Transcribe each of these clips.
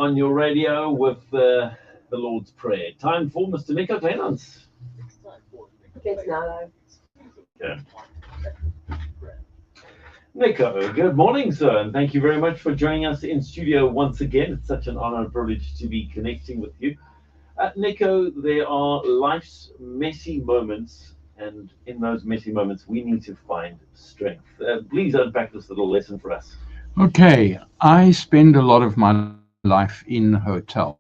on your radio with the Lord's Prayer. Time for Mr. Nico Kleynhans. Thanks, Nalo. Okay. Nico, good morning, sir, and thank you very much for joining us in studio once again. It's such an honor and privilege to be connecting with you. Nico, there are life's messy moments, and in those messy moments, we need to find strength. Please unpack this little lesson for us. Okay, I spend a lot of my life in hotels.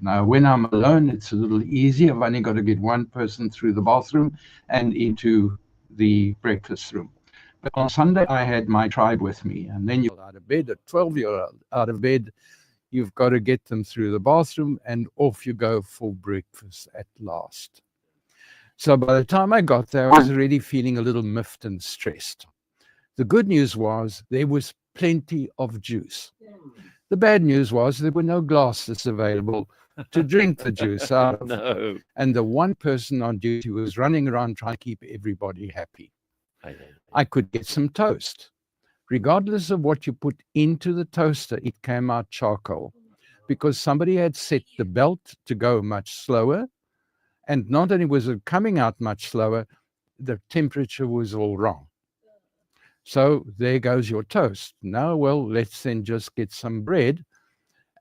Now, when I'm alone, it's a little easier. I've only got to get one person through the bathroom and into the breakfast room. But on Sunday, I had my tribe with me, and then you're out of bed, a 12-year-old out of bed. You've got to get them through the bathroom, and off you go for breakfast at last. So by the time I got there, I was already feeling a little miffed and stressed. The good news was there was plenty of juice. The bad news was there were no glasses available to drink the juice out of. No. And the one person on duty was running around trying to keep everybody happy. I could get some toast. Regardless of what you put into the toaster, it came out charcoal because somebody had set the belt to go much slower. And not only was it coming out much slower, the temperature was all wrong. So there goes your toast. Now, well, let's then just get some bread.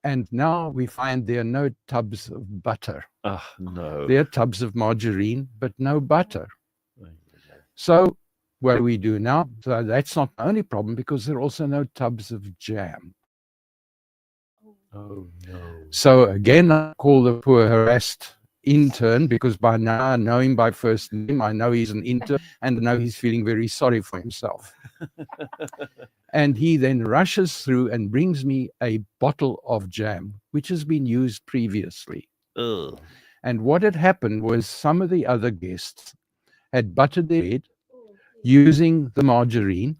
And now we find there are no tubs of butter. Oh, no. There are tubs of margarine, but no butter. So what do we do now? So that's not the only problem because there are also no tubs of jam. Oh, no. So again, I call the poor harassed intern because by now I know him by first name. I know he's an intern and I know he's feeling very sorry for himself. And he then rushes through and brings me a bottle of jam, which has been used previously. Ugh. And what had happened was some of the other guests had buttered their bread using the margarine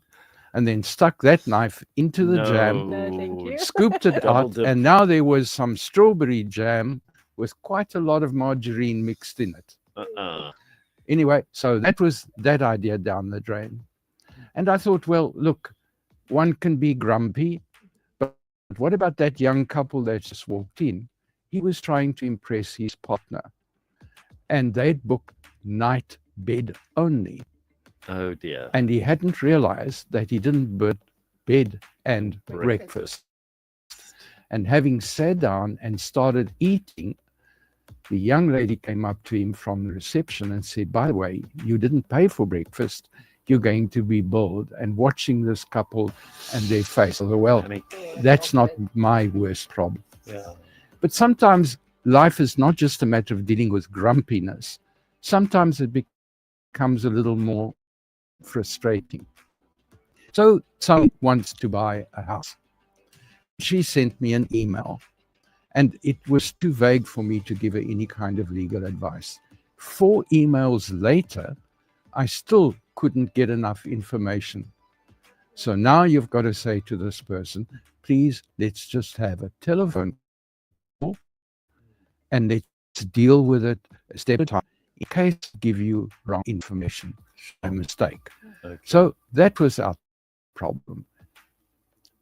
and then stuck that knife into the jam, No, thank you. scooped it Double out, dip. and now there was some strawberry jam with quite a lot of margarine mixed in it. Anyway, so that was that idea down the drain. And I thought, well, look, one can be grumpy, but what about that young couple that just walked in? He was trying to impress his partner, and they'd booked night bed only. Oh, dear. And he hadn't realized that he didn't book bed and breakfast. And having sat down and started eating, the young lady came up to him from the reception and said, by the way, you didn't pay for breakfast. You're going to be billed. And watching this couple and their face, well, that's not my worst problem. Yeah. But sometimes life is not just a matter of dealing with grumpiness. Sometimes it becomes a little more frustrating. So someone wants to buy a house. She sent me an email, and it was too vague for me to give her any kind of legal advice. 4 emails later, I still couldn't get enough information. So now you've got to say to this person, please, let's just have a telephone call and let's deal with it a step at a time in case I give you wrong information, a mistake. Okay. So that was our problem.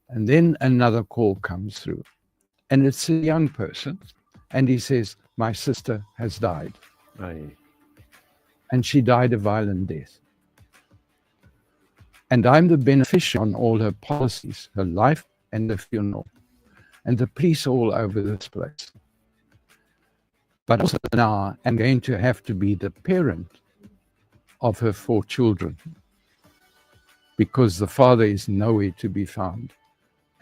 And then another call comes through, and it's a young person, and he says, my sister has died. Right. And she died a violent death. And I'm the beneficiary on all her policies, her life and the funeral. And the police are all over this place. But also now I'm going to have to be the parent of her 4 children because the father is nowhere to be found.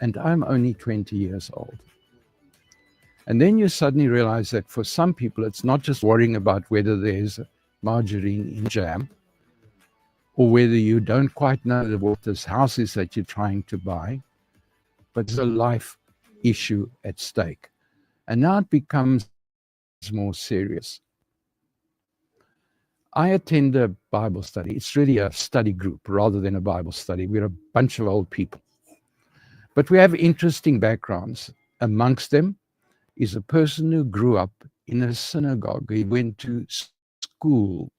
And I'm only 20 years old. And then you suddenly realize that for some people, it's not just worrying about whether there's margarine in jam or whether you don't quite know what this house is that you're trying to buy, but there's a life issue at stake. And now it becomes more serious. I attend a Bible study. It's really a study group rather than a Bible study. We're a bunch of old people. But we have interesting backgrounds. Amongst them is a person who grew up in a synagogue. He went to school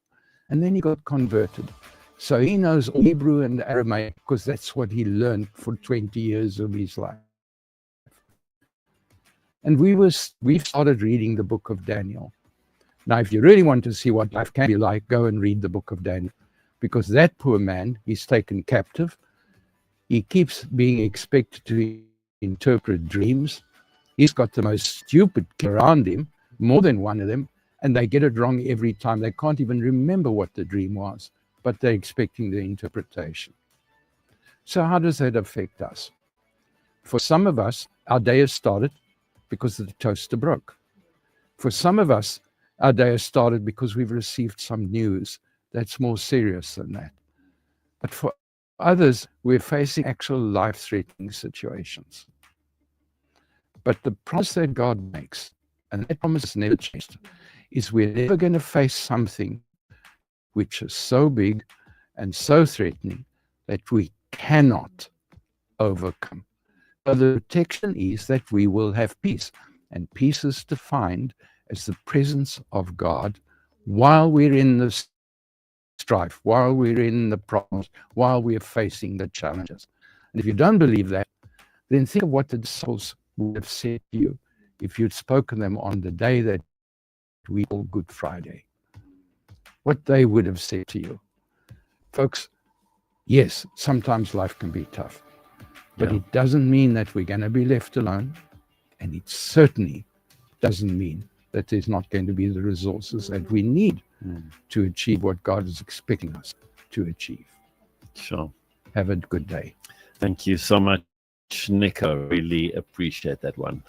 and then he got converted. So he knows Hebrew and Aramaic because that's what he learned for 20 years of his life. And we've started reading the book of Daniel. Now, if you really want to see what life can be like, go and read the book of Daniel, because that poor man, he's taken captive. He keeps being expected to interpret dreams. He's got the most stupid kid around him, more than one of them, and they get it wrong every time. They can't even remember what the dream was, but they're expecting the interpretation. So how does that affect us? For some of us, our day has started because the toaster broke. For some of us, our day has started because we've received some news that's more serious than that. But for others, we're facing actual life-threatening situations. But the promise that God makes, and that promise has never changed, is we're never going to face something which is so big and so threatening that we cannot overcome. So the protection is that we will have peace, and peace is defined as the presence of God while we're in the strife, while we're in the problems, while we're facing the challenges. And if you don't believe that, then think of what the disciples would have said to you if you'd spoken them on the day that we call Good Friday. What they would have said to you. Folks, yes, sometimes life can be tough, but it doesn't mean that we're going to be left alone, and it certainly doesn't mean that there's not going to be the resources that we need to achieve what God is expecting us to achieve. Sure. Have a good day. Thank you so much, Nico. Really appreciate that one.